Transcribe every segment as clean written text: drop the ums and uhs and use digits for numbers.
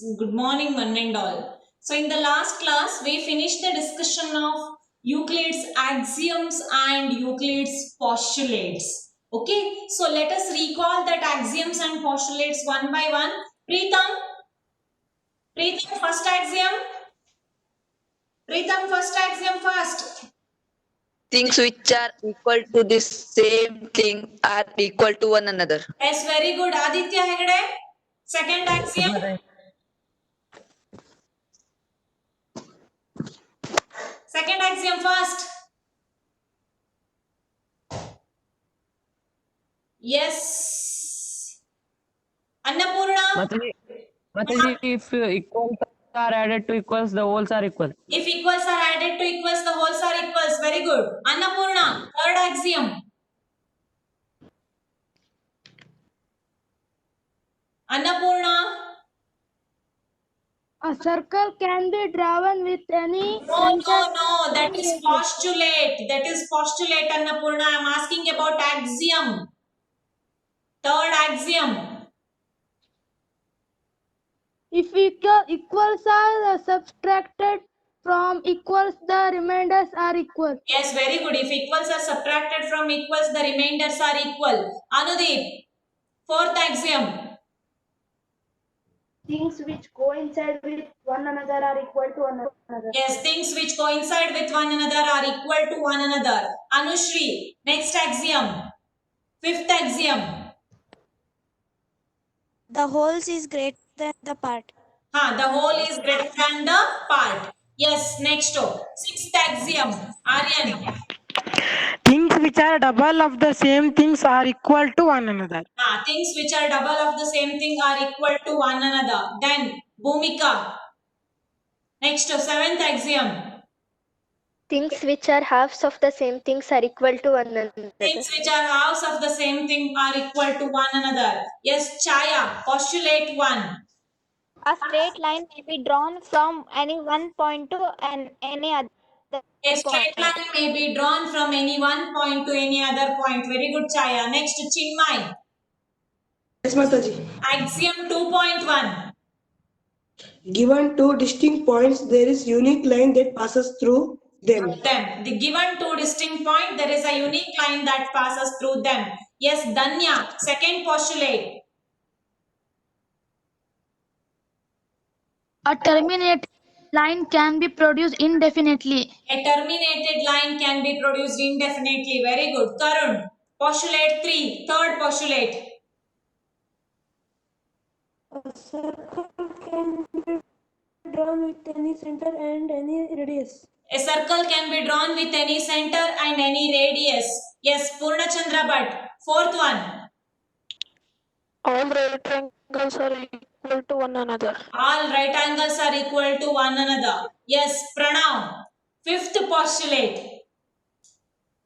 Good morning, one and all. So, in the last class, we finished the discussion of Euclid's axioms and Euclid's postulates. Okay, so let us recall that axioms and postulates one by one. Preetham, first axiom. Preetham, first axiom first. Things which are equal to the same thing are equal to one another. Yes, very good. Aditya Hegde, second axiom. Second axiom first. Yes. Annapurna. Mataji, if equals are added to equals, the wholes are equal. If equals are added to equals, the wholes are equals. Very good. Annapurna, third axiom. Annapurna. A circle can be drawn with any center. No. That is postulate. That is postulate, Annapurna. I am asking about axiom. Third axiom. If equals are subtracted from equals, the remainders are equal. Yes, very good. If equals are subtracted from equals, the remainders are equal. Anudeep, fourth axiom. Things which coincide with one another are equal to one another. Yes, things which coincide with one another are equal to one another. Anushri, next axiom. Fifth axiom. The wholes is greater than the part. The whole is greater than the part. Yes, next. Sixth axiom. Aryan. Things which are double of the same things are equal to one another. Things which are double of the same thing are equal to one another. Then, Bhumika. Next, seventh axiom. Things which are halves of the same things are equal to one another. Things which are halves of the same thing are equal to one another. Yes, Chaya. Postulate 1. A straight line may be drawn from any one point to any other A straight point. line may be drawn from any one point to any other point. Very good, Chaya. Next, Chinmay. Yes, Mataji. Axiom 2.1. Given two distinct points, there is unique line that passes through them. The given two distinct point, there is a unique line that passes through them. Yes, Danya. Second postulate. A terminated line can be produced indefinitely. A terminated line can be produced indefinitely. Very good. Tarun. Postulate 3. Third postulate. A circle can be drawn with any center and any radius. A circle can be drawn with any center and any radius. Yes, Purna Chandra Bhatt. Fourth one. All right angles are equal to one another. All right angles are equal to one another. Yes, Pranav. Fifth postulate.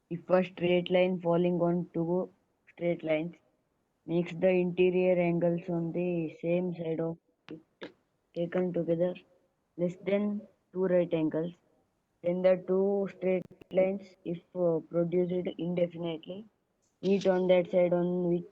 If a straight line falling on two straight lines makes the interior angles on the same side of it taken together less than two right angles, then the two straight lines, if produced indefinitely, meet on that side on which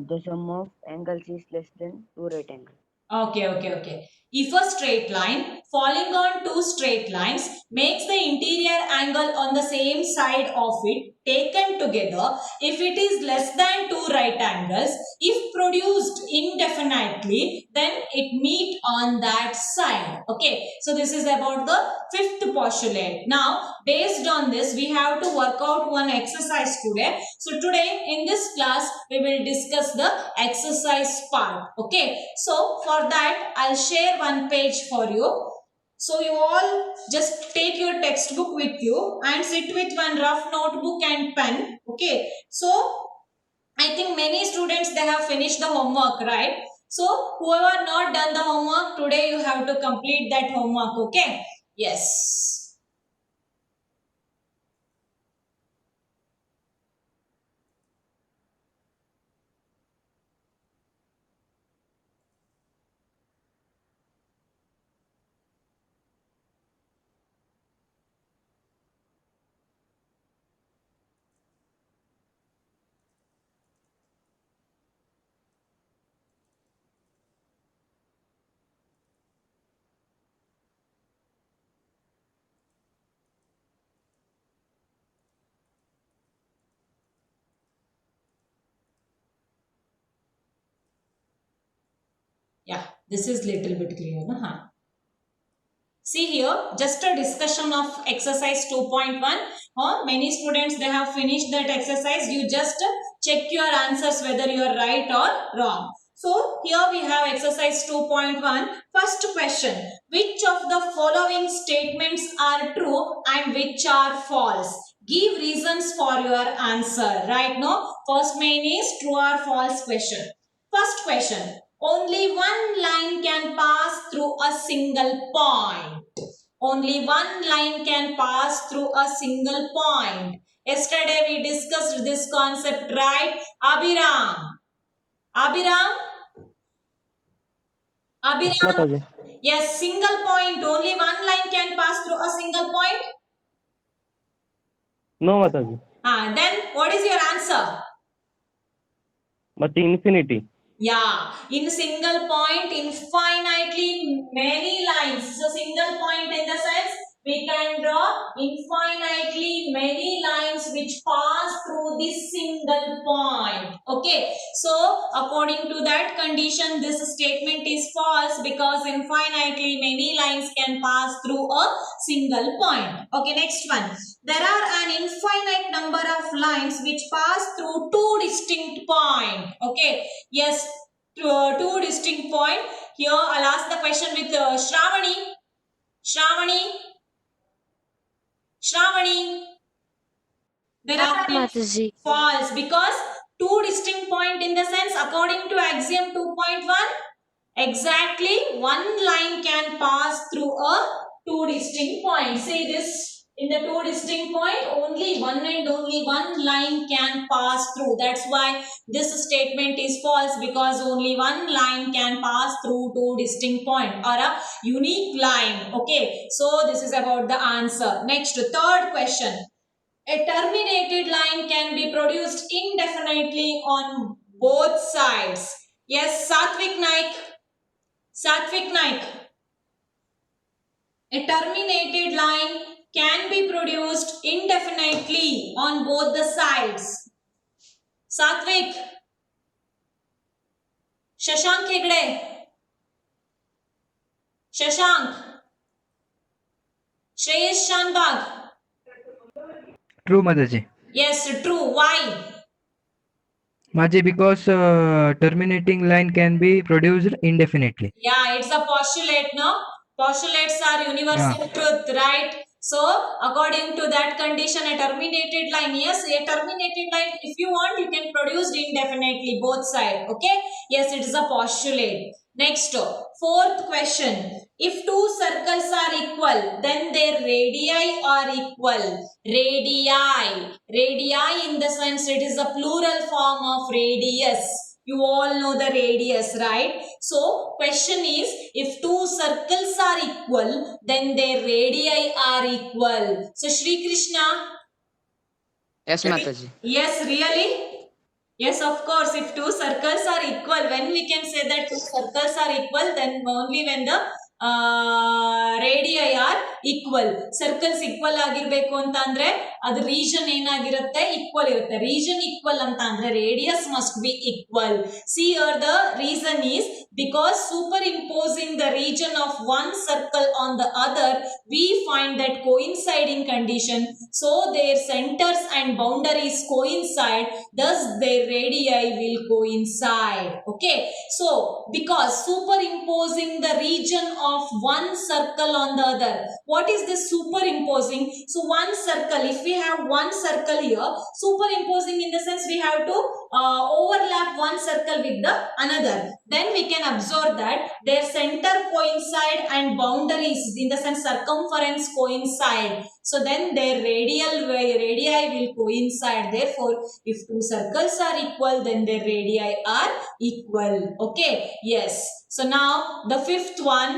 the sum of angles is less than two right angles. Okay. If a straight line falling on two straight lines makes the interior angle on the same side of it taken together, if it is less than two right angles, if produced indefinitely, then it meet on that side. Okay, so this is about the fifth postulate. Now, based on this, we have to work out one exercise today. So today in this class, we will discuss the exercise part. Okay, so for that, I'll share one page for you. So you all just take your textbook with you and sit with one rough notebook and pen. Okay, so I think many students, they have finished the homework, right? So whoever not done the homework, today you have to complete that homework. Okay, yes. Yeah, this is little bit clear. No? Huh? See here, just a discussion of exercise 2.1. Many students, they have finished that exercise. You just check your answers whether you are right or wrong. So here we have exercise 2.1. First question. Which of the following statements are true and which are false? Give reasons for your answer. Right now, first main is true or false question. First question. Only one line can pass through a single point. Only one line can pass through a single point. Yesterday we discussed this concept, right? Abhiram. Abhiram? Abhiram? Yes, single point. Only one line can pass through a single point. No, Mataji. Then what is your answer? But infinity. Yeah, in single point, infinitely many lines. So single point in the sense we can draw infinitely many lines which pass through this single point. Okay, so according to that condition, this statement is false because infinitely many lines can pass through a single point. Okay, next one. There are an infinite number of lines which pass through two distinct points. Okay, yes, two distinct points. Here I'll ask the question with Shravani. Shravani. There are false because two distinct points in the sense according to axiom 2.1 exactly one line can pass through a two distinct points. Say this. In the two distinct point, only one and only one line can pass through. That's why this statement is false because only one line can pass through two distinct point or a unique line. Okay, so this is about the answer. Next, third question. A terminated line can be produced indefinitely on both sides. Yes, Satvik Naik. Satvik Naik. A terminated line can be produced indefinitely on both the sides. Satvik. Shashank Hegde. Shashank. Shreyesh Shanbag. True, Mataji. Yes, true. Why? Mataji, because terminating line can be produced indefinitely. Yeah, it's a postulate, no? Postulates are universal truth, right? So, according to that condition, a terminated line, yes, a terminated line, if you want, you can produce indefinitely, both sides, okay? Yes, it is a postulate. Next, fourth question. If two circles are equal, then their radii are equal. Radii. Radii in the sense it is a plural form of radius. You all know the radius, right? So, question is, if two circles are equal, then their radii are equal. So, Shri Krishna? Yes, Mataji. Yes, really? Yes, of course, if two circles are equal, when we can say that two circles are equal, then only when the radii are equal. Circles equal ಆಗಿರಬೇಕು ಅಂತ ಅಂದ್ರೆ ಅದು region ಏನಾಗಿರುತ್ತೆ equal ಇರುತ್ತೆ. Region equal ಅಂತ ಅಂದ್ರೆ radius must be equal. See here the reason is because superimposing the region of one circle on the other, we find that coinciding condition. So their centers and boundaries coincide, thus their radii will coincide. Okay, so because superimposing the region of one circle on the other, what is this superimposing? So one circle, if we have one circle here, superimposing in the sense we have to overlap one circle with the another, then we can observe that their center coincide and boundaries in the sense circumference coincide. So then their radii will coincide. Therefore, if two circles are equal, then their radii are equal. Okay, yes. So now the fifth one.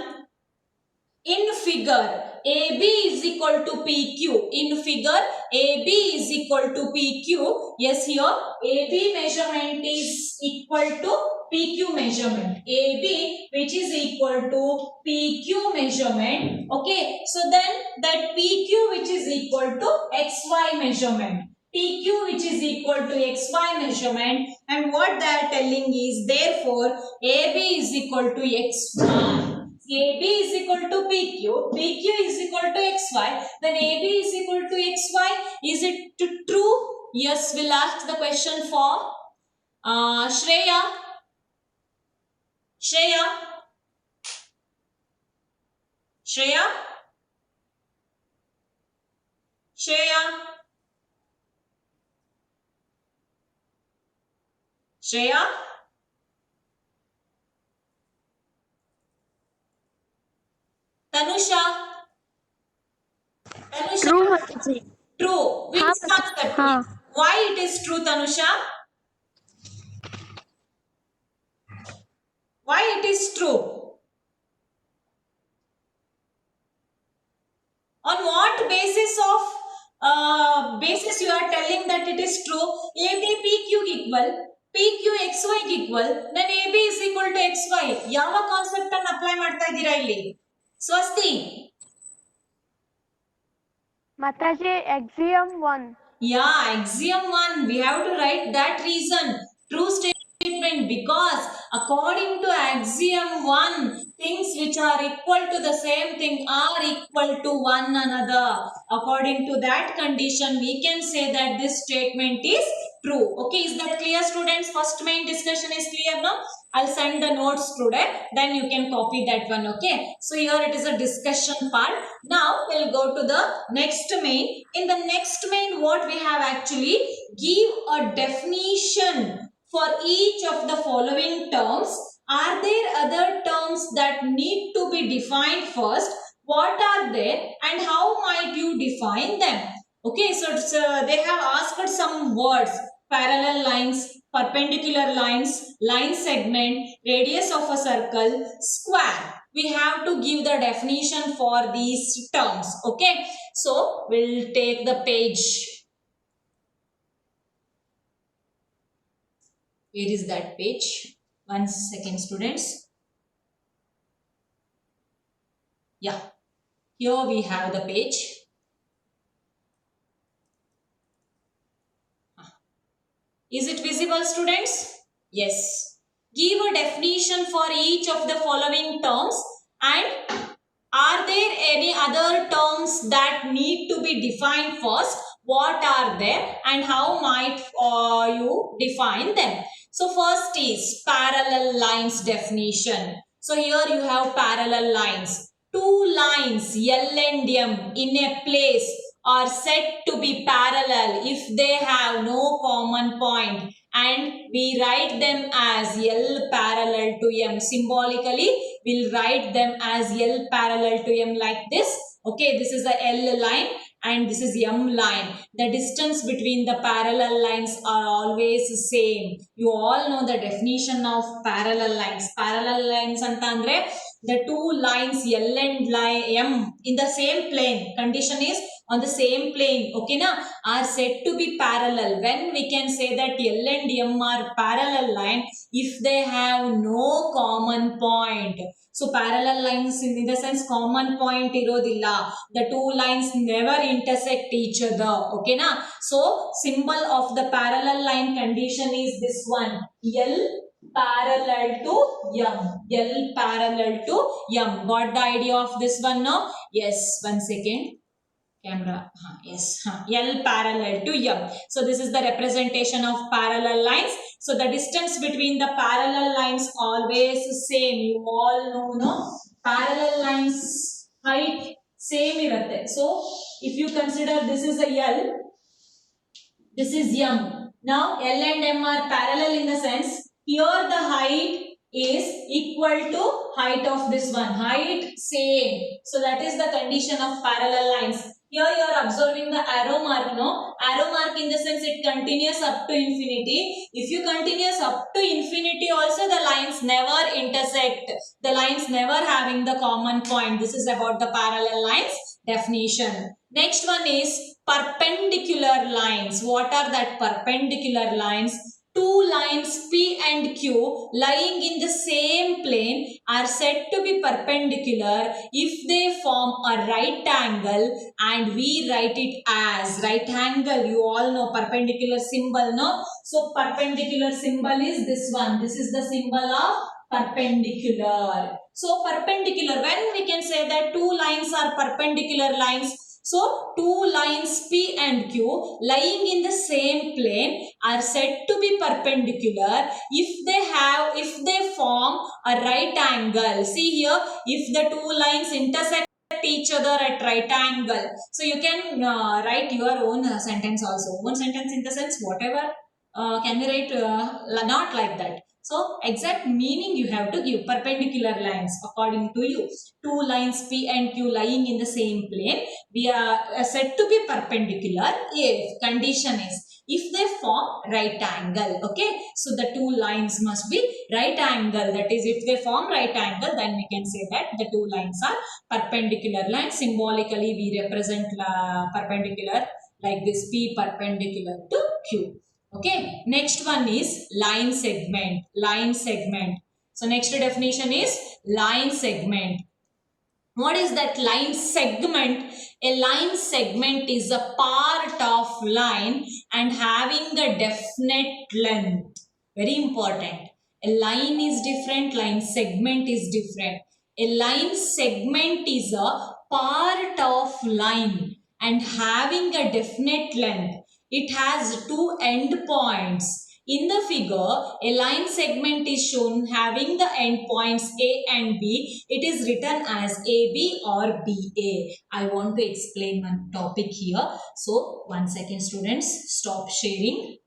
In figure, AB is equal to PQ. In figure, AB is equal to PQ. Yes, here AB measurement is equal to PQ measurement. AB which is equal to PQ measurement. Okay, so then that PQ which is equal to XY measurement. PQ which is equal to XY measurement, and what they are telling is therefore AB is equal to XY. AB is equal to PQ, PQ is equal to XY, then AB is equal to XY. Is it true? Yes, we'll ask the question for Shreya. Shreya? Shreya? Shreya? Shreya? Tanusha? Tanusha? True, Mataji. True. Which हाँ, concept? हाँ. Why it is true, Tanusha? Why it is true? On what basis you are telling that it is true? AB PQ equal, PQ XY equal, then AB is equal to XY. ಯಾವ concept ಅನ್ನು apply ಮಾಡ್ತಾ ಇದ್ದೀರಾ ಇಲ್ಲಿ? ಸ್ವಸ್ತಿ. Mataji, axiom 1. Yeah, axiom 1. We have to write that reason. True statement, because according to axiom 1, things which are equal to the same thing are equal to one another. According to that condition, we can say that this statement is true. Okay, is that clear, students? First main discussion is clear now. I'll send the notes today, then you can copy that one. Okay, so here it is a discussion part. Now we'll go to the next main. In the next main, what we have actually give a definition for each of the following terms. Are there other terms that need to be defined first? What are they and how might you define them? Okay, so they have asked some words: parallel lines, perpendicular lines, line segment, radius of a circle, square. We have to give the definition for these terms. Okay, so we'll take the page. Where is that page? 1 second, students. Yeah, here we have the page. Is it visible, students? Yes. Give a definition for each of the following terms, and are there any other terms that need to be defined first? What are they and how might you define them? So first is parallel lines definition. So here you have parallel lines. Two lines L and M in a place are said to be parallel if they have no common point, and we write them as L parallel to M. Symbolically, we'll write them as L parallel to M like this. Okay, this is the L line and this is M line. The distance between the parallel lines are always the same. You all know the definition of parallel lines. Parallel lines antandre the two lines L and M in the same plane. Condition is on the same plane, okay na, are said to be parallel. When we can say that L and M are parallel line if they have no common point. So parallel lines in the sense common point irodilla. The two lines never intersect each other, okay na. So symbol of the parallel line condition is this one, L parallel to M. L parallel to M. Got the idea of this one now? Yes, 1 second. Camera, yes, L parallel to M. So this is the representation of parallel lines. So the distance between the parallel lines always same. You all know, no? Parallel lines height same irutte. So if you consider this is a L, this is M. Now L and M are parallel in the sense here the height is equal to height of this one. Height same. So that is the condition of parallel lines. Here you are observing the arrow mark, no? Arrow mark in the sense it continues up to infinity. If you continues up to infinity also, the lines never intersect. The lines never having the common point. This is about the parallel lines definition. Next one is perpendicular lines. What are that perpendicular lines? two lines P and Q lying in the same plane are said to be perpendicular if they form a right angle, and we write it as right angle. You all know perpendicular symbol, no? So perpendicular symbol is this one. This is the symbol of perpendicular. So perpendicular, when we can say that two lines are perpendicular lines. So two lines P and Q lying in the same plane are said to be perpendicular if they form a right angle. See here, if the two lines intersect each other at right angle. So you can write your own sentence also. Own sentence in the sense whatever can we write not like that. So exact meaning you have to give. Perpendicular lines according to you. Two lines P and Q lying in the same plane, we are said to be perpendicular if condition is if they form right angle. Okay, so the two lines must be right angle. That is, if they form right angle, then we can say that the two lines are perpendicular lines. Symbolically, we represent perpendicular like this, P perpendicular to Q. Okay, next one is line segment. Line segment. So next definition is line segment. What is that line segment? A line segment is a part of line and having a definite length. Very important. A line is different, line segment is different. A line segment is a part of line and having a definite length. It has two end points. In the figure, a line segment is shown having the end points A and B. It is written as AB or BA. I want to explain one topic here. So, 1 second students, stop sharing.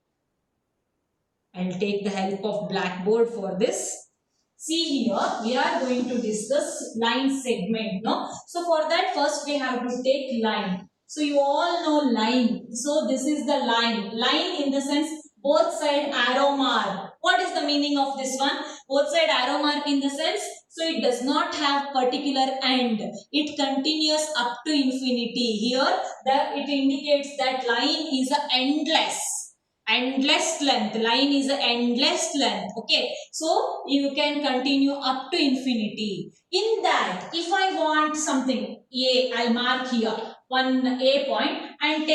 I will take the help of Blackboard for this. See here, we are going to discuss line segment. No? So, for that first we have to take line. So, you all know line. So, this is the line. Line in the sense both side arrow mark. What is the meaning of this one? Both side arrow mark in the sense, so it does not have particular end. It continues up to infinity. Here, it indicates that line is a endless length. Line is a endless length. Okay, so you can continue up to infinity. In that, if I want something A, I'll mark here one A point and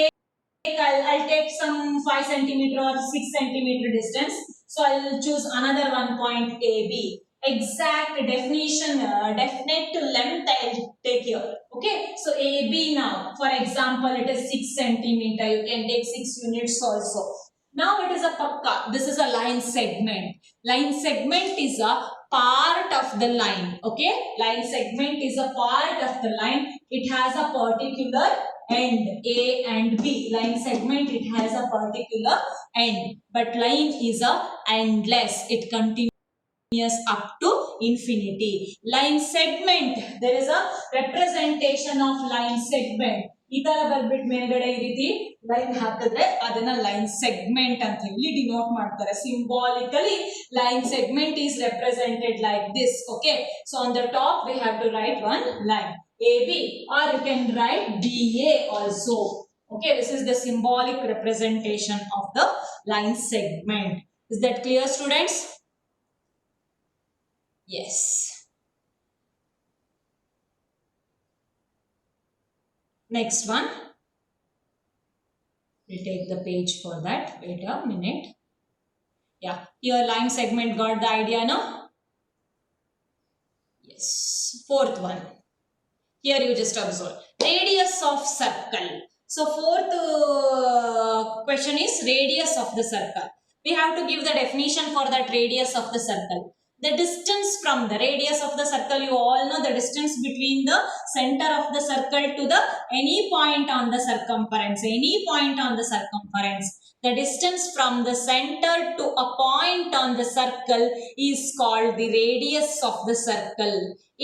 I'll take some 5 centimeter or 6 centimeter distance. So I'll choose another one point AB. Exact definition, definite length I'll take here. Okay, so AB now, for example, it is 6 centimeter. You can take 6 units also. Now it is a pakka. This is a line segment. Line segment is a part of the line. Okay, line segment is a part of the line. It has a particular end, A and B. Line segment, it has a particular end, but line is a endless. It continues up to infinity. Line segment, there is a representation of line segment. ಈ ತರ ಬರ್ಬಿಟ್ಟು ಮೇಲ್ಗಡೆ ಈ ರೀತಿ line ಹಾಕಿದ್ರೆ ಅದನ್ನ line segment ಅಂತ ಹೇಳಿ denote ಮಾಡ್ತಾರೆ. Symbolically line segment is represented like this. Okay, so on the top we have to write one line AB, or you can write BA also. Okay, this is the symbolic representation of the line segment. Is that clear, students? Yes. Next one. We'll take the page for that. Wait a minute. Yeah, your line segment got the idea now? Yes. Fourth one. Here you just observe radius of circle. So fourth question is radius of the circle. We have to give the definition for that radius of the circle. The distance from the radius of the circle, you all know the distance between the center of the circle to the any point on the circumference. Any point on the circumference. The distance from the center to a point on the circle is called the radius of the circle.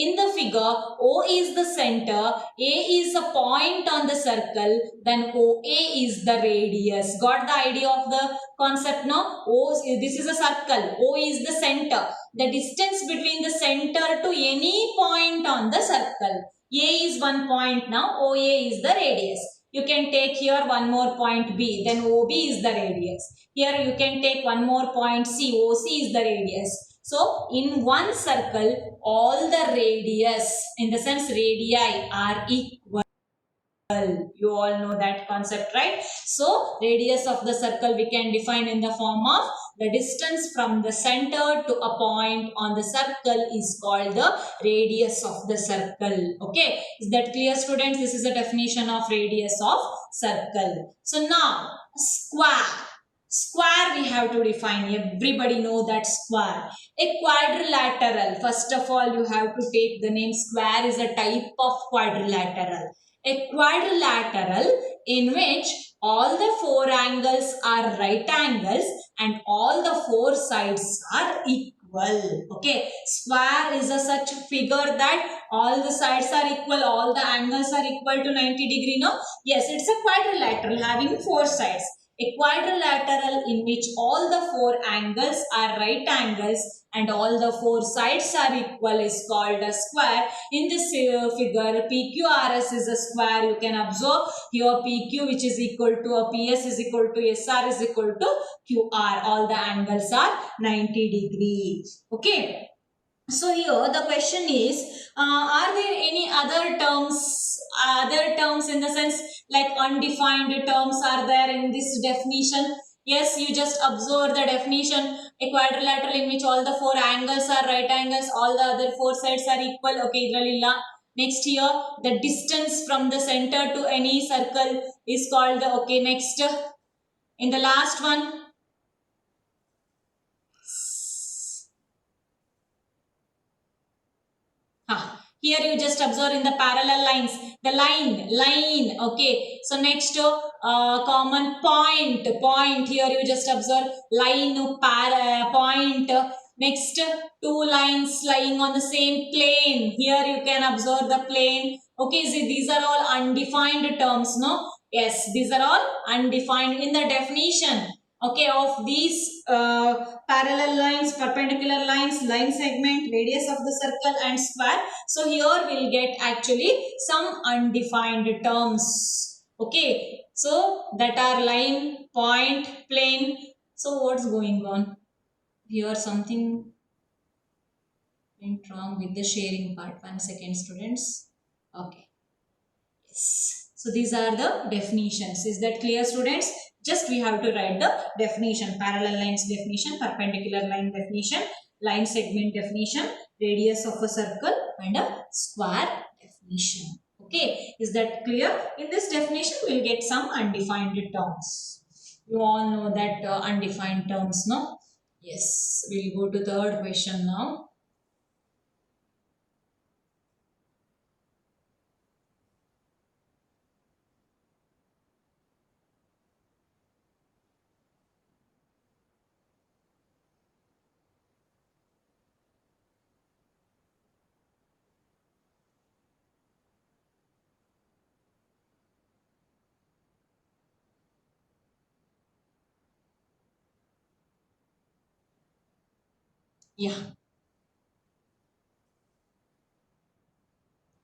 In the figure, O is the center, A is a point on the circle, then OA is the radius. Got the idea of the concept now? This is a circle, O is the center. The distance between the center to any point on the circle. A is one point now, OA is the radius. You can take here one more point B, then OB is the radius. Here you can take one more point C, OC is the radius. So in one circle, all the radius, in the sense radii, are equal. You all know that concept, right? So radius of the circle we can define in the form of the distance from the center to a point on the circle is called the radius of the circle. Okay, is that clear, students? This is the definition of radius of circle. So now square. Square we have to define. Everybody know that square. A quadrilateral. First of all, you have to take the name. Square is a type of quadrilateral. A quadrilateral in which all the four angles are right angles and all the four sides are equal. Okay, square is a such figure that all the sides are equal, all the angles are equal to 90 degree. No, yes, it's a quadrilateral having four sides. A quadrilateral in which all the four angles are right angles and all the four sides are equal is called a square. In this figure, PQRS is a square. You can observe here PQ, which is equal to a PS is equal to SR is equal to QR. All the angles are 90 degree. Okay. So here the question is, are there any other terms in the sense like undefined terms are there in this definition? Yes, you just observe the definition. A quadrilateral in which all the four angles are right angles, all the other four sides are equal. Okay, idralilla. Next here, the distance from the center to any circle is called the, okay, next. In the last one, here you just observe in the parallel lines, the line, okay. So next, common point, here you just observe line, point. Next, two lines lying on the same plane. Here you can observe the plane. Okay, so these are all undefined terms, no? Yes, these are all undefined in the definition. Okay, of these parallel lines, perpendicular lines, line segment, radius of the circle and square. So here we'll get actually some undefined terms. Okay, so that are line, point, plane. So what's going on? Here something went wrong with the sharing part. 1 second, students. Okay. Yes. So these are the definitions. Is that clear, students? Just we have to write the definition. Parallel lines definition, perpendicular line definition, line segment definition, radius of a circle and a square definition. Okay, is that clear? In this definition, we'll get some undefined terms. You all know that undefined terms, no? Yes, we'll go to third question now. Yeah.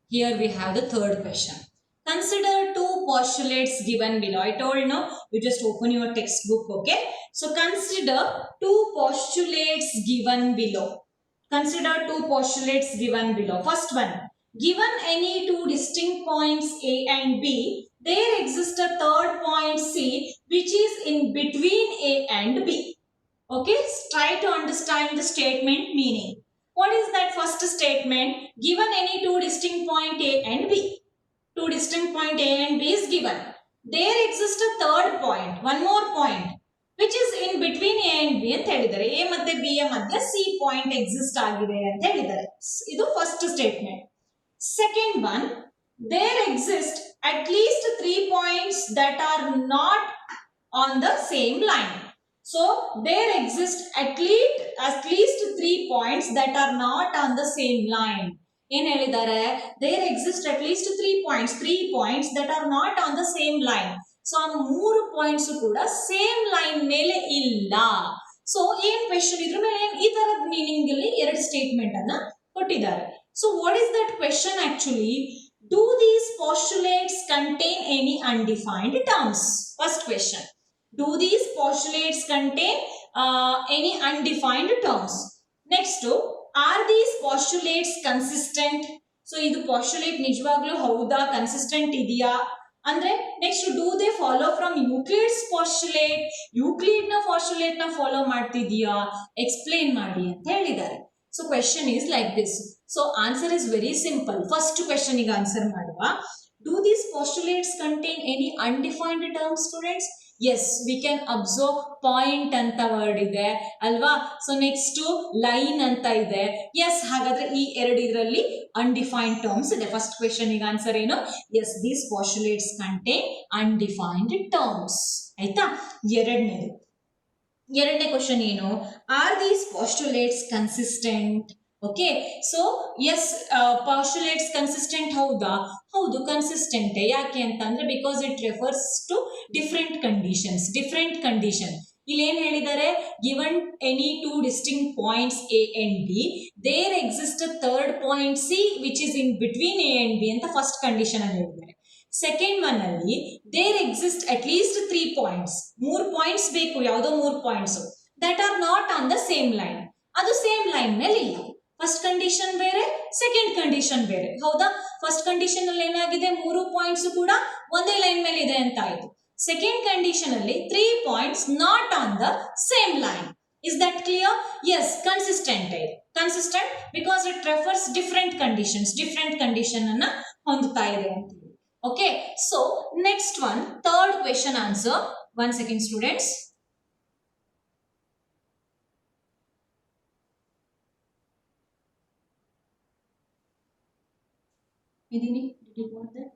Here we have the third question. Consider two postulates given below. I told no, you just open your textbook, okay? So consider two postulates given below. Consider two postulates given below. First one, given any two distinct points A and B, there exists a third point C which is in between A and B. Okay, try to understand the statement meaning. What is that first statement? Given any two distinct point A and B. Two distinct point A and B is given. There exists a third point, one more point, which is in between A and B. A madhya B madhya C point exist agide. Idu first statement. Second one, there exist at least 3 points that are not on the same line. So there exist at least 3 points that are not on the same line. There exist at least 3 points that are not on the same line. So 3 points kuda same line mele illa. So in question idra mele ee tarad meaning illi 2 statement anna kottidare. So what is that question actually? Do these postulates contain any undefined terms? First question. Do these postulates contain any undefined terms? Next, are these postulates consistent? So, idu postulate nijvaglu hauda consistent idya? ಅಂದ್ರೆ next do they follow from Euclid's postulate, Euclid ನ postulate ನ follow ಮಾಡ್ತಿದ್ಯಾ, explain ಮಾಡಿ ಅಂತ ಹೇಳಿದ್ದಾರೆ. So question is like this. So answer is very simple. First question ಗೆ answer ಮಾಡುವ. Do these postulates contain any undefined terms students? Yes, we can observe point ಅಂತ word ಇದೆ ಅಲ್ವಾ. ಸೊ ನೆಕ್ಸ್ಟ್ ಲೈನ್ ಅಂತ ಇದೆ. ಎಸ್, ಹಾಗಾದ್ರೆ ಈ ಎರಡು ಇದರಲ್ಲಿ ಅನ್ಡಿಫೈನ್ಡ್ ಟರ್ಮ್ಸ್ ಇದೆ. ಫಸ್ಟ್ ಕ್ವೆಶನ್ ಗೆ ಆನ್ಸರ್ ಏನು? Yes, these postulates contain undefined terms. ಆಯ್ತಾ? ಎರಡನೇ ಕ್ವೆಶನ್ ಏನು? Are these postulates consistent? Okay, so yes, postulates consistent ಹೌದಾ? ಹೌದು, ಕನ್ಸಿಸ್ಟೆಂಟ್. ಯಾಕೆ ಅಂತಂದ್ರೆ because it refers to different conditions. Different condition ಇಲ್ಲಿ ಏನ್ ಹೇಳಿದ್ದಾರೆ? Given any two distinct points A and B, there exist a third point C which is in between A and B ಅಂತ first condition ಅಲ್ಲಿ ಹೇಳಿದ್ದಾರೆ. Second one ಅಲ್ಲಿ there exist at least 3 points. 3 points ಬೇಕು, ಯಾವುದೋ 3 points that are not on the same line. ಅದು same line ಮೇಲೆ ಇಲ್ಲ. First condition ಬೇರೆ, ಸೆಕೆಂಡ್ ಕಂಡೀಷನ್ ಬೇರೆ. ಹೌದಾ? ಫಸ್ಟ್ ಕಂಡೀಷನ್ ಅಲ್ಲಿ ಏನಾಗಿದೆ? 3 ಪಾಯಿಂಟ್ಸ್ ಕೂಡ ಒಂದೇ ಲೈನ್ ಮೇಲೆ ಇದೆ ಅಂತ ಆಯ್ತು. ಸೆಕೆಂಡ್ ಕಂಡೀಷನ್ ಅಲ್ಲಿ 3 points not on the same line. Is that clear? Yes, consistent ಇದೆ. Consistent because it refers different conditions. Different condition ಅನ್ನ ಹೊಂದುತ್ತಾ ಇದೆ ಅಂತ. Okay, so next one, third question answer. 1 second students. Idini, did you want that?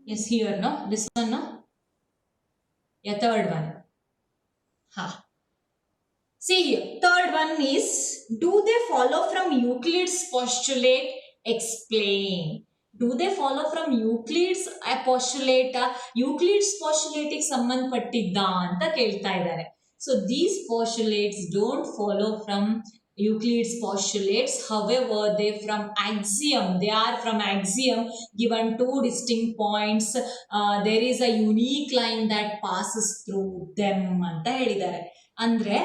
Yes, here, no? This one, no? Yeah, third one. Ha. See here, third one is, do they follow from Euclid's postulate? Explain. Do they follow from Euclid's postulate? Euclid's postulate ಗೆ ಸಂಬಂಧಪಟ್ಟಿದ್ದ ಅಂತ ಕೇಳ್ತಾ ಇದ್ದಾರೆ. So these postulates don't follow from Euclid's postulates. However, they from axiom. They are from axiom given 2 distinct points. There is a unique line that passes through them ಅಂತ ಹೇಳಿದ್ದಾರೆ. ಅಂದ್ರೆ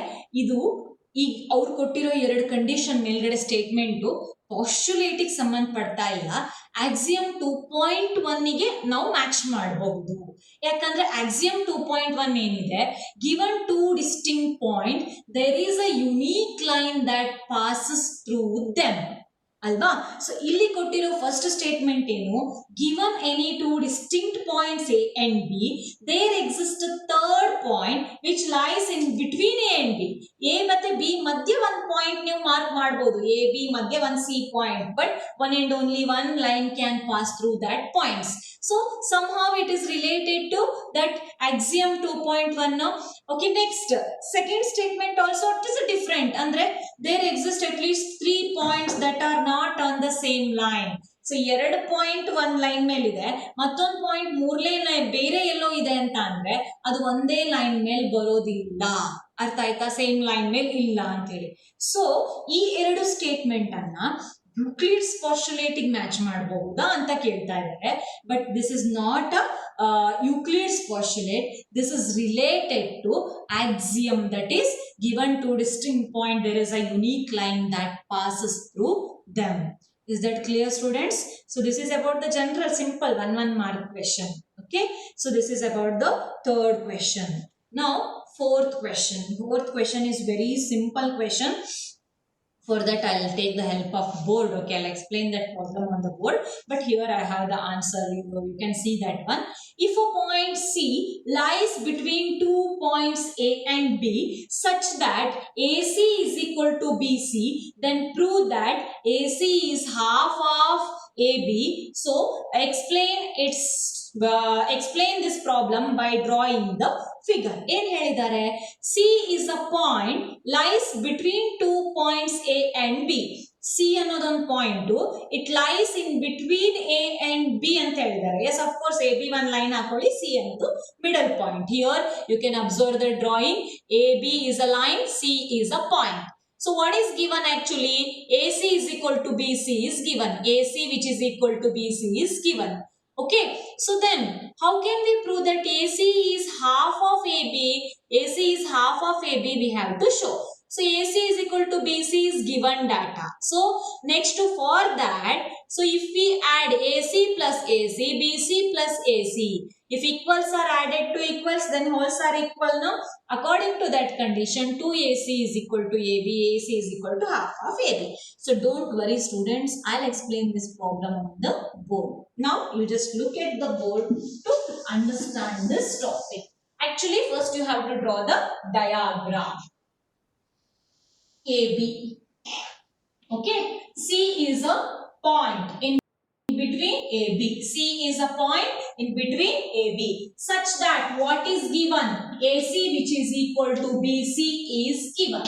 ಇದು ಈಗ ಅವ್ರು ಕೊಟ್ಟಿರೋ 2 ಕಂಡೀಷನ್ ಮೇಲ್ಗಡೆ ಸ್ಟೇಟ್ಮೆಂಟು ಪಾಸ್ಟುಲೇಟಿಗೆ ಸಂಬಂಧಪಡ್ತಾ ಇಲ್ಲ. ಆಕ್ಸಿಯಂ 2.1 ಗೆ ನಾವು ಮ್ಯಾಚ್ ಮಾಡಬಹುದು. ಯಾಕಂದ್ರೆ ಆಕ್ಸಿಯಂ 2.1 ಏನಿದೆ? Given 2 distinct point there is a unique line that passes through them ಅಲ್ವಾ. ಸೊ ಇಲ್ಲಿ ಕೊಟ್ಟಿರೋ ಫಸ್ಟ್ ಸ್ಟೇಟ್ಮೆಂಟ್ ಏನು? Given any 2 distinct points A and B, there exist a third point which lies in between A and B. A ಮತ್ತೆ B ಮಧ್ಯೆ ಒಂದು point ನೀವು mark ಮಾಡಬಹುದು. A B ಮಧ್ಯೆ ಒಂದು C point, but one and only one line can pass through that points. So somehow it is related to that axiom 2.1. Okay, next second statement also it is different. Andre there exist at least 3 points that are not on the same line. So 2 point ಒಂದು line ಮೇಲೆ ಇದೆ, ಮತ್ತೊಂದು point 3 line ಬೇರೆ ಎಲ್ಲೋ ಇದೆ ಅಂತ ಅಂದ್ರೆ ಅದು ಒಂದೇ ಲೈನ್ ಮೇಲೆ ಬರೋದಿಲ್ಲ. ಅರ್ಥ ಆಯ್ತಾ? ಸೇಮ್ ಲೈನ್ ಮೇಲೆ ಇಲ್ಲ ಅಂತೇಳಿ. ಸೊ ಈ 2 ಸ್ಟೇಟ್ಮೆಂಟ್ ಅನ್ನ ಯೂಕ್ಲಿಡ್ಸ್ ಪಾಸ್ಟುಲೇಟ್ ಗೆ ಮ್ಯಾಚ್ ಮಾಡಬಹುದಾ ಅಂತ ಕೇಳ್ತಾ ಇದ್ದಾರೆ. But this is not a Euclid's postulate. This is related to axiom that is given 2 distinct point there is a unique line that passes through them. Is that clear, students? So this is about the general simple 1 mark question. Okay, so this is about the third question. Now fourth question. Fourth question is very simple question. For that I'll take the help of board. Okay, I'll explain that problem on the board, but here I have the answer. You can see that one. If a point C lies between 2 points A and B such that AC is equal to BC, then prove that AC is half of AB. So explain this problem by drawing the figure. ಏನ್ ಹೇಳಿದ್ದಾರೆ? C is a point lies between 2 points A and B. C ಅನ್ನೋದೊಂದು point, it lies in between A and B ಅಂತ ಹೇಳಿದ್ದಾರೆ. Yes, of course A B ಒಂದು line ಹಾಕೊಳ್ಳಿ, C ಅನ್ನೋದು middle point. Here you can observe the drawing. A B is a line, C is a point. So what is given actually? AC is equal to BC is given. AC which is equal to BC is given. Okay. So then how can we prove that AC is half of AB? AC is half of AB we have to show. So AC is equal to BC is given data. So next for that, so if we add AC plus AC, BC plus AC, if equals are added to equals, then wholes are equal now. According to that condition, 2AC is equal to AB, AC is equal to half of AB. So don't worry students, I'll explain this problem on the board. Now you just look at the board to understand this topic. Actually first you have to draw the diagram. AB. Okay, C is a point in between AB. C is a point in between AB such that what is given? AC which is equal to BC is given.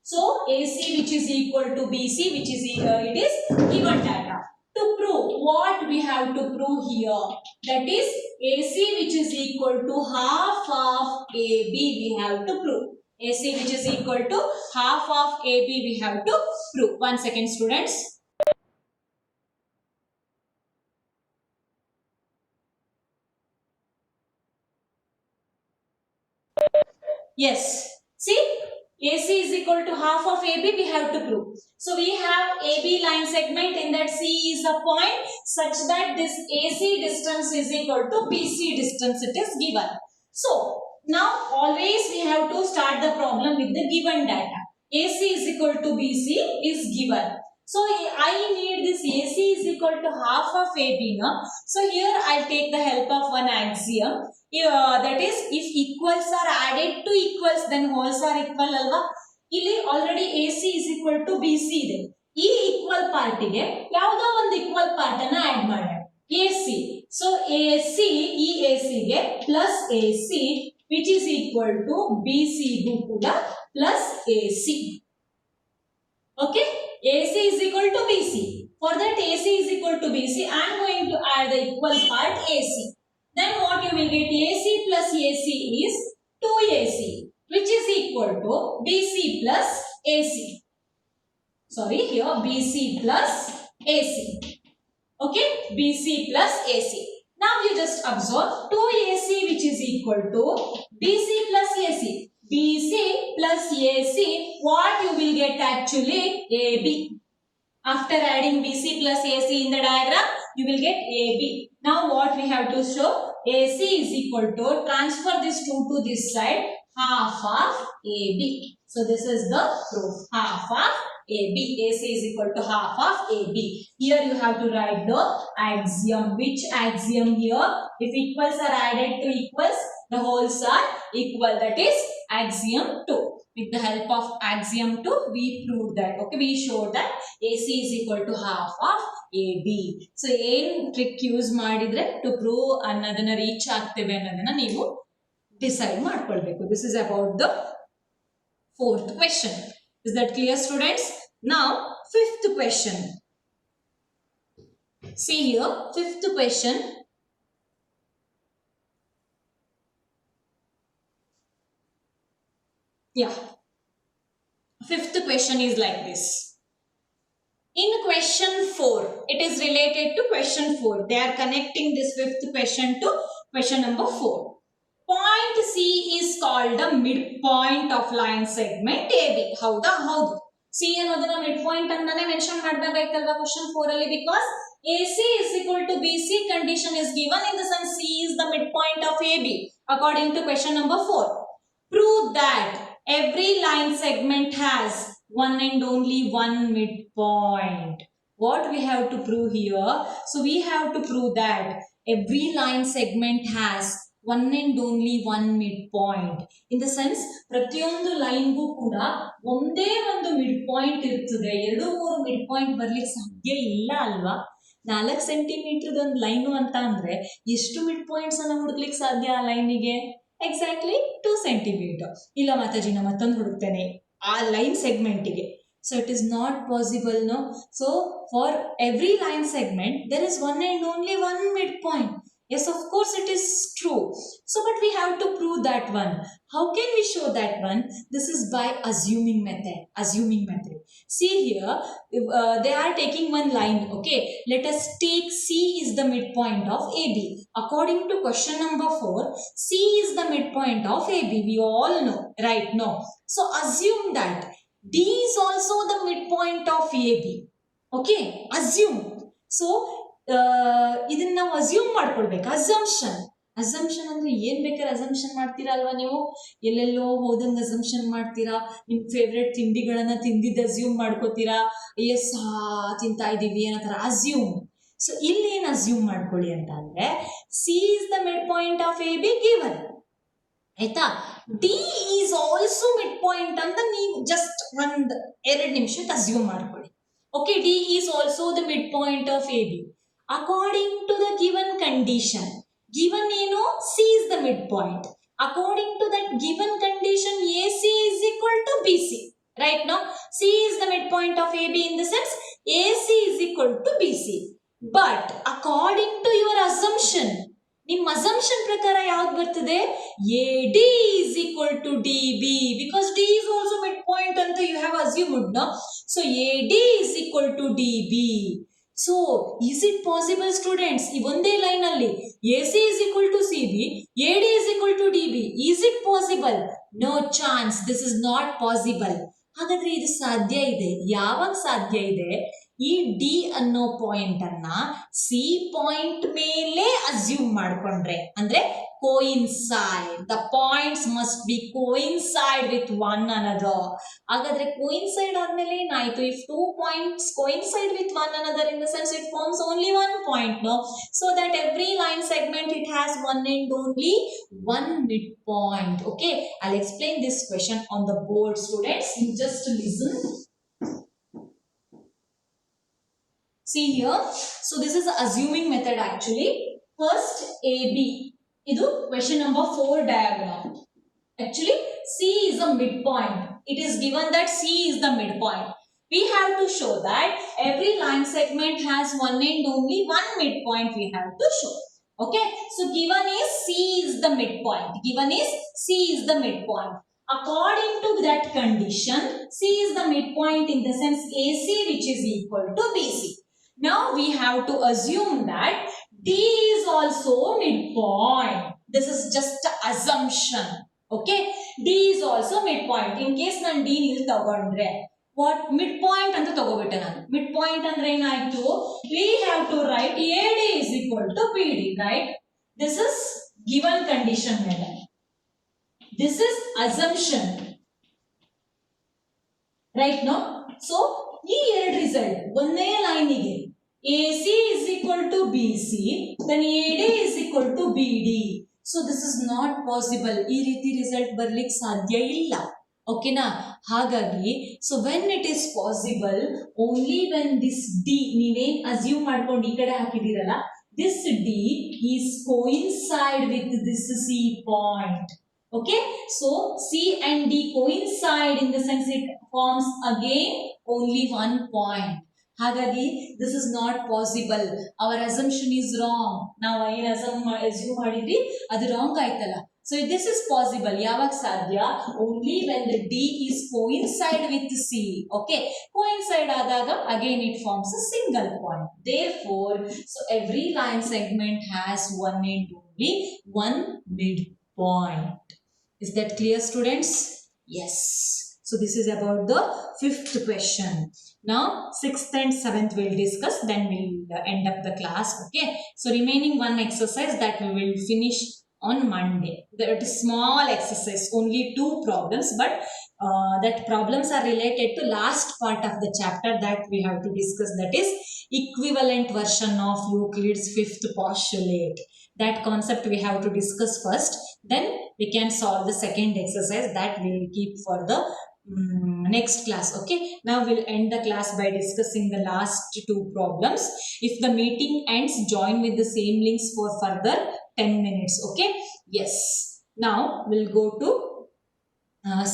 So AC which is equal to BC which is it is given data. To prove what we have to prove here, that is AC which is equal to half of AB we have to prove. AC which is equal to half of AB we have to prove. 1 second students. Yes. See, AC is equal to half of AB we have to prove. So we have AB line segment, in that C is a point such that this AC distance is equal to BC distance, it is given. So now always we have to start the problem with the given data. AC is equal to BC is given. So I need this AC is equal to half of AB now. So here I'll take the help of one axiom. That is, if equals are added to equals, then wholes are equal alva. ಇಲ್ಲಿ already AC is equal to BC ಇದೆ. ಈ equal part ಗೆ ಯಾವುದೋ ಒಂದು equal part ಅನ್ನು add ಮಾಡೋಣ. AC. So AC ಈ AC ಗೆ plus AC which is equal to BC ಗೂ ಕೂಡ plus AC. Okay? AC is equal to BC. For that AC is equal to BC, I am going to add the equal part AC. Then what you will get? AC plus AC is 2AC, which is equal to BC plus AC. Sorry, here BC plus AC. Okay, BC plus AC. Now you just observe 2AC which is equal to BC plus AC. BC plus AC, what you will get actually? AB. After adding BC plus AC in the diagram, you will get AB. Now what we have to show? AC is equal to, transfer this 2 to this side, half of AB. So this is the proof, half of AB. AC is equal to half of AB. Here you have to write the axiom. Which axiom here? If equals are added to equals, the wholes are equal. That is axiom 2. With the help of axiom 2, we proved that. Okay, we showed that AC is equal to half of AB. So, ಏನು trick use ಮಾಡಿದ್ರೆ to prove ಅನ್ನೋದನ್ನ reach ಆಗ್ತೇವೆ ಅನ್ನೋದನ್ನ ನೀವು decide ಮಾಡ್ಕೊಳ್ಬೇಕು. This is about the 4th question. Is that clear, students? Now, 5th question. See here, 5th question. Yeah. 5th question is like this. In question 4, it is related to question 4. They are connecting this 5th question to question number 4. Point C is called the midpoint of line segment AB. Howda? Howdu. C ಅನ್ನೋದನ್ನ midpoint ಅಂತಾನೆ mention ಮಾಡಬೇಕಾಯ್ತಲ್ವಾ question 4 ಅಲ್ಲಿ, because AC is equal to BC condition is given, in the sense C is the midpoint of AB according to question number 4. Prove that every line segment has one and only one midpoint. What we have to prove here? So we have to prove that every line segment has one and only one midpoint. In the sense, ಪ್ರತಿಯೊಂದು ಲೈನ್ಗೂ ಕೂಡ ಒಂದೇ ಒಂದು mid point ಇರ್ತದೆ. 2-3 mid point ಬರ್ಲಿಕ್ಕೆ ಸಾಧ್ಯ ಇಲ್ಲ ಅಲ್ವಾ? 4 centimetre ಒಂದು ಲೈನು ಅಂತ ಅಂದ್ರೆ ಎಷ್ಟು ಮಿಡ್ ಪಾಯಿಂಟ್ಸ್ ಅನ್ನ ಹುಡುಕ್ಲಿಕ್ಕೆ ಸಾಧ್ಯ ಆ ಲೈನಿಗೆ? Exactly 2 centimetre. ಇಲ್ಲ ಮಾತಾಜಿ ನಾ ಮತ್ತೊಂದು ಹುಡುಕ್ತೇನೆ ಆ line ಸೆಗ್ಮೆಂಟಿಗೆ. So it is not possible, no. So for every line segment there is one and only one midpoint. Yes, of course it is true. So, but we have to prove that one. How can we show that one? This is by assuming method. Assuming method. See here, they are taking one line. Okay, let us take C is the midpoint of AB. According to question number 4, C is the midpoint of AB. We all know, right? No. So, assume that D is also the midpoint of AB. Okay, assume. So, ಇದನ್ನ ನಾವು assume ಮಾಡ್ಕೊಳ್ಬೇಕು. Assumption ಅಂದ್ರೆ ಏನ್ ಬೇಕಾದ್ರೆ assumption ಮಾಡ್ತೀರಾ ಅಲ್ವಾ ನೀವು? ಎಲ್ಲೆಲ್ಲೋ ಹೋದಂಗ ಅಸಂಪ್ಷನ್ ಮಾಡ್ತೀರಾ, ನಿಮ್ ಫೇವ್ರೆಟ್ ತಿಂಡಿಗಳನ್ನ ತಿಂದಿದ್ದು ಅಸ್ಯೂಮ್ ಮಾಡ್ಕೋತೀರಾ, ಎಸ್ ತಿಂತಾ ಇದೀವಿ ಅನ್ನೋ ತರ ಅಸ್ಯೂಮ್. ಸೊ ಇಲ್ಲಿ ಏನ್ ಅಸ್ಯೂಮ್ ಮಾಡ್ಕೊಳ್ಳಿ ಅಂತ ಅಂದ್ರೆ, C is the mid point of A B given, ಆಯ್ತಾ? D is also mid point ಅಂತ ನೀವು ಜಸ್ಟ್ 2 ನಿಮಿಷಕ್ಕೆ ಅಸ್ಯೂಮ್ ಮಾಡ್ಕೊಳ್ಳಿ. Okay, D is also the midpoint of AB. According to the given condition, given C is the midpoint. According to that given condition, AC is equal to BC. Right now, C is the midpoint of AB in the sense AC is equal to BC. But according to your assumption, ನಿಮ್ಮ assumption ಪ್ರಕಾರ ಯಾವ್ದು ಬರ್ತದೆ? AD is equal to DB, because D is also midpoint ಅಂತ you have assumed, no? So AD is equal to DB. So is it possible, students? ಈ ಒಂದೇ line ಅಲ್ಲಿ AC is equal to CB, AD is equal to DB. Is it possible? No chance. This is not possible. ಹಾಗಾದ್ರೆ ಇದು ಸಾಧ್ಯ ಇದೆ. ಯಾವಾಗ ಸಾಧ್ಯ ಇದೆ? ಈ ಡಿ ಅನ್ನೋ ಪಾಯಿಂಟ್ ಅನ್ನ ಸಿ ಪಾಯಿಂಟ್ ಮೇಲೆ ಅಸ್ಯೂಮ್ ಮಾಡ್ಕೊಂಡ್ರೆ, ಅಂದ್ರೆ coincide, the points must be coincide with one another. ಹಾಗಾದ್ರೆ ಕೋಇನ್ಸೈಡ್ ಆದ್ಮೇಲೆ ಏನಾಯ್ತು? If 2 points coincide with one another in the sense it forms only 1 point, no? So that every line segment it has one and only one midpoint. Okay, I'll explain this question on the board, students. You just listen. See here, so this is the assuming method actually. First AB, idu question number 4 diagram. Actually C is a midpoint. It is given that C is the midpoint. We have to show that every line segment has one and only one midpoint we have to show. Okay, so given is C is the midpoint. Given is C is the midpoint. According to that condition, C is the midpoint in the sense AC, which is equal to BC. Now we have to assume that D is also midpoint. This is just an assumption. Okay, D is also midpoint. In case nan D nil tagondre, what midpoint anta tagobitte nanu. Midpoint andre enaytu? We have to write AD is equal to BD, right? This is given condition method. This is assumption. Right now, so ಈ ಎರಡು result ಒಂದೇ ಲೈನಿಗೆ AC is equal to BC, then AD is equal to BD. So this is not possible. ಈ ರೀತಿ result ಬರ್ಲಿಕ್ಕೆ ಸಾಧ್ಯ ಇಲ್ಲ. ಓಕೆನಾ? ಹಾಗಾಗಿ so when it is possible, only when this D ನೀವೇನ್ ಅಸ್ಯೂಮ್ ಮಾಡ್ಕೊಂಡು ಈ ಕಡೆ ಹಾಕಿದಿರಲ್ಲ, this D is coincide with this C point. Okay, so C and D coincide in the sense it forms again only one point. Hagagi, this is not possible. Our assumption is wrong. Now I assume madidri adu wrong aitala. So this is possible. Yavag sadhya? Only when the D is coincide with C. Okay, coincide adaga again it forms a single point. Therefore, so every line segment has one and only one midpoint. Is that clear, students? Yes. So this is about the 5th question. Now 6th and 7th we'll discuss, then we'll end up the class. Okay, so remaining one exercise that we will finish on Monday. That is small exercise, only 2 problems, but that problems are related to last part of the chapter that we have to discuss, that is equivalent version of Euclid's 5th postulate. That concept we have to discuss first, then we can solve the second exercise that we will keep for the next class. Okay, now we'll end the class by discussing the last 2 problems. If the meeting ends, join with the same links for further 10 minutes. Okay, yes. Now we'll go to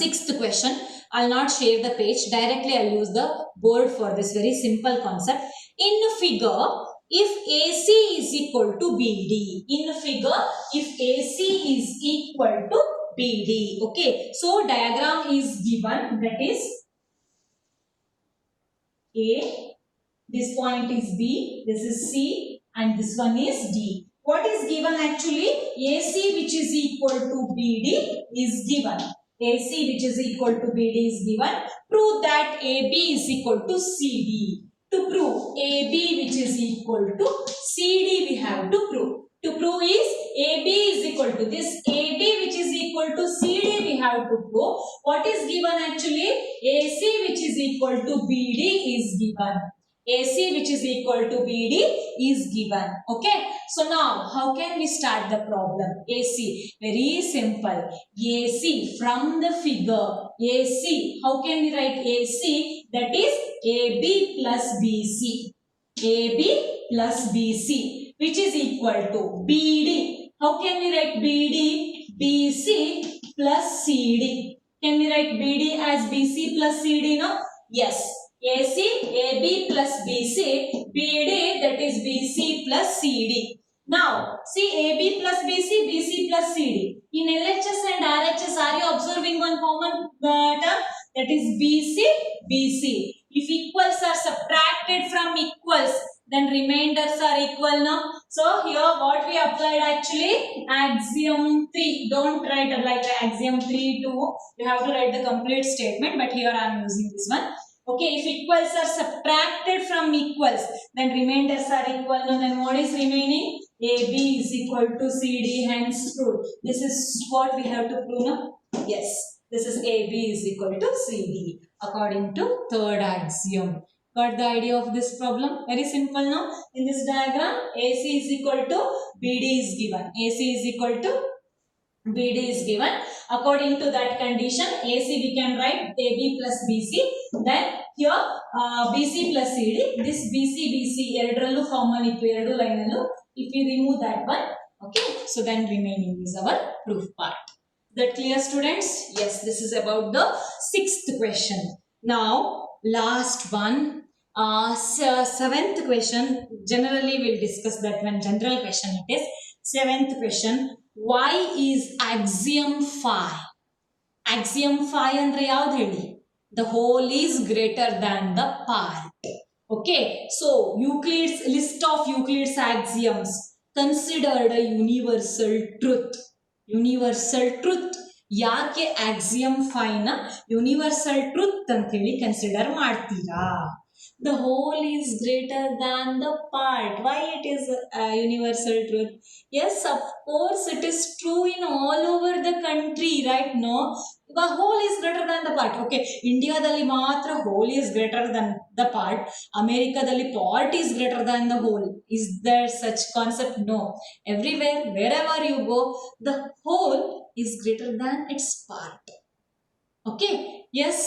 6th question. I'll not share the page directly. I'll use the board for this very simple concept. In figure if AC is equal to BD. In figure, if AC is equal to BD. Okay, so diagram is given, that is A, this point is B, this is C, and this one is D. What is given actually? AC which is equal to BD is given. AC which is equal to BD is given. Prove that AB is equal to CD. To prove AB which is equal to CD, we have to prove. To prove is AB is equal to this. AB which is equal to CD, we have to prove. What is given actually? AC which is equal to BD is given. AC which is equal to BD is given. Okay. So now how can we start the problem? AC. Very simple. AC from the figure. AC. How can we write AC? That is AB plus BC. AB plus BC which is equal to BD. How can we write BD? BC plus CD. Can we write BD as BC plus CD? No? Yes. AC, AB plus BC, BD, that is BC plus CD. Now, see AB plus BC, BC plus CD. In LHS and RHS, are you observing one common term? That is BC, BC. If equals are subtracted from equals, then remainders are equal now. So here what we applied actually? Axiom 3. Don't write like axiom 3 2. You have to write the complete statement, but here I am using this one. Okay, if equals are subtracted from equals, then remainders are equal. Now then what is remaining? AB is equal to CD, hence proved. This is what we have to prove now. Yes, this is AB is equal to CD according to third axiom. Got the idea of this problem? Very simple now. In this diagram, AC is equal to BD is given. AC is equal to BD is given. According to that condition, AC we can write AB plus BC. Then here BC plus CD. This BC ಎರಡರಲ್ಲೂ common ಇತ್ತು, ಎರಡು line ಅಲ್ಲೂ. If we remove that one, okay, so then remaining is our proof part. That clear, students? Yes, this is about the 6th question. Now last one, 7th question. Generally we'll discuss that one. General question it is. 7th question. Why is axiom 5? Axiom 5 andre yavud heli? The whole is greater than the part. Okay, so Euclid's list of Euclid's axioms considered a universal truth. Universal truth. ಯಾಕೆ axiom 5 ನ universal truth ಅಂತ ಹೇಳಿ consider ಮಾಡ್ತೀರಾ? The whole is greater than the part. Why it is a universal truth? Yes, of course it is true in all over the country, right? No, the whole is greater than the part. Okay, Indiadalli matra whole is greater than the part. Americadalli part is greater than the whole. Is there such concept? No. Everywhere, wherever you go, the whole is greater than its part. Okay. Yes,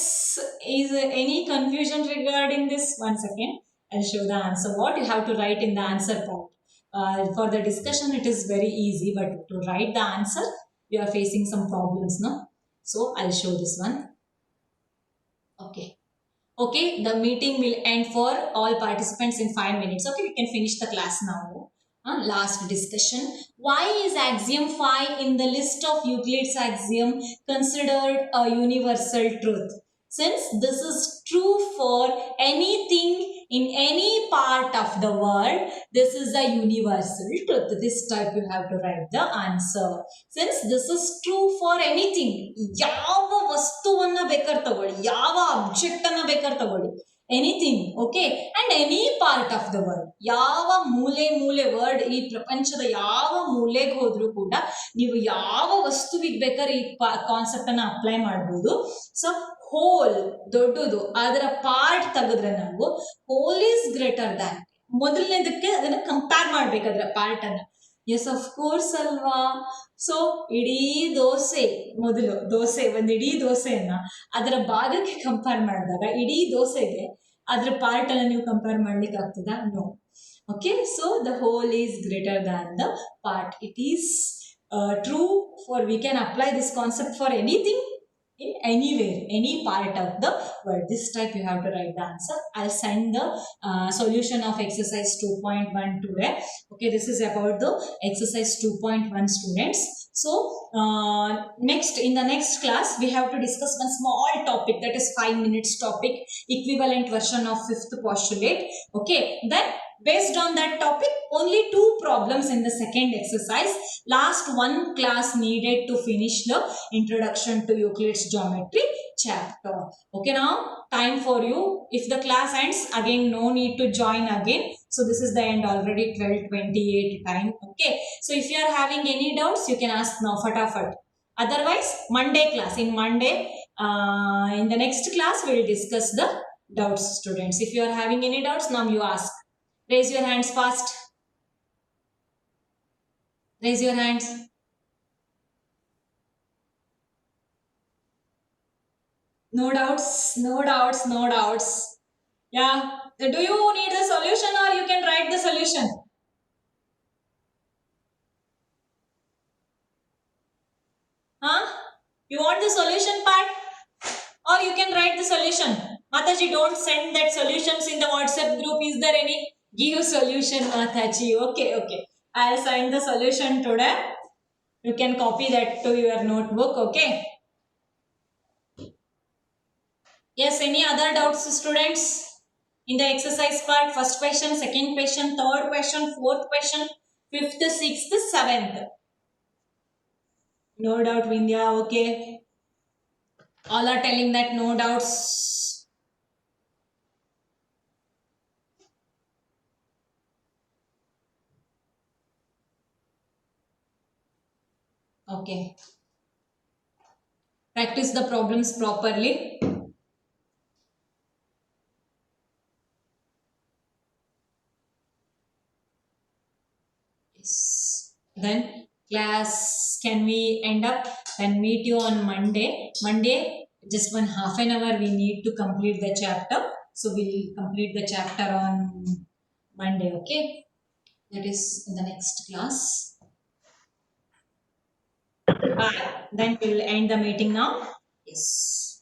is any confusion regarding this? One second, I'll show the answer. What you have to write in the answer part. For the discussion, it is very easy, but to write the answer, you are facing some problems, no? So I'll show this one. Okay. Okay, the meeting will end for all participants in 5 minutes. Okay, we can finish the class now. Last discussion. Why is axiom 5 in the list of Euclid's axiom considered a universal truth? Since this is true for anything in any part of the world, this is a universal truth. This type you have to write the answer. Since this is true for anything, ಯಾವ ವಸ್ತುವನ್ನ ಬೇಕಾದ್ರೆ ತಗೊಳ್ಳಿ, ಯಾವ object ಅನ್ನ ಬೇಕಾದ್ರೆ ತಗೊಳ್ಳಿ, anything, okay, and any part of the world. ಯಾವ ಮೂಲೆ ವರ್ಡ್ ಈ ಪ್ರಪಂಚದ ಯಾವ ಮೂಲೆಗೆ ಹೋದ್ರೂ ಕೂಡ ನೀವು ಯಾವ ವಸ್ತುವಿಗೆ ಬೇಕಾದ್ರೆ ಈ ಕಾನ್ಸೆಪ್ಟ್ ಅನ್ನ ಅಪ್ಲೈ ಮಾಡಬಹುದು. ಸೊ ಹೋಲ್ ದೊಡ್ಡದು, ಅದರ ಪಾರ್ಟ್ ತೆಗೆದ್ರೆ ನಾವು ಹೋಲ್ ಈಸ್ ಗ್ರೇಟರ್ ದ್ಯಾನ್, ಮೊದಲನೇದಕ್ಕೆ ಅದನ್ನ ಕಂಪೇರ್ ಮಾಡ್ಬೇಕು ಅದರ ಪಾರ್ಟ್ ಅನ್ನ. ಎಸ್, ಆಫ್ ಕೋರ್ಸ್ ಅಲ್ವಾ. ಸೊ ಇಡೀ ದೋಸೆ, ಮೊದಲು ದೋಸೆ, ಒಂದು ಇಡೀ ದೋಸೆಯನ್ನ ಅದರ ಭಾಗಕ್ಕೆ ಕಂಪೇರ್ ಮಾಡಿದಾಗ ಇಡೀ ದೋಸೆಗೆ ಅದ್ರ ಪಾರ್ಟ್ ಅನ್ನ ನೀವು ಕಂಪೇರ್ ಮಾಡ್ಲಿಕ್ಕೆ ಆಗ್ತದಾ? No. Okay, so the whole is greater than the part. It is true for, we can apply this concept for anything in anywhere, any part of the world. This type you have to write the answer. I'll send the solution of exercise 2.1 today. Okay, this is about the exercise 2.1 students. So next, in the next class, we have to discuss one small topic, that is 5 minutes topic, equivalent version of fifth postulate. Okay, then based on that topic, only 2 problems in the second exercise. Last one class needed to finish the introduction to Euclid's geometry chapter. Okay, now time for you. If the class ends, again no need to join again. So this is the end already, 12:28 time. Okay, so if you are having any doubts, you can ask now, fatafat. Otherwise, Monday class, in Monday, in the next class, we will discuss the doubts, students. If you are having any doubts, now you ask. Raise your hands fast. Raise your hands. No doubts, no doubts, no doubts. Yeah. Do you need the solution, or you can write the solution? Huh? You want the solution part? Or you can write the solution. Mataji, don't send that solutions in the WhatsApp group. Is there any? Give solution, Mataji. Okay, okay. I'll send the solution today. You can copy that to your notebook. Okay. Yes, any other doubts, students? In the exercise part, first question, second question, third question, fourth question, fifth, sixth, seventh. No doubt, Vindhya. Okay. All are telling that no doubts. Okay. Practice the problems properly. Yes. Then class, can we end up? Then meet you on Monday. Monday, just 1/2 an hour we need to complete the chapter. So we'll complete the chapter on Monday. Okay. That is in the next class. Bye. Then we'll end the meeting now. Yes.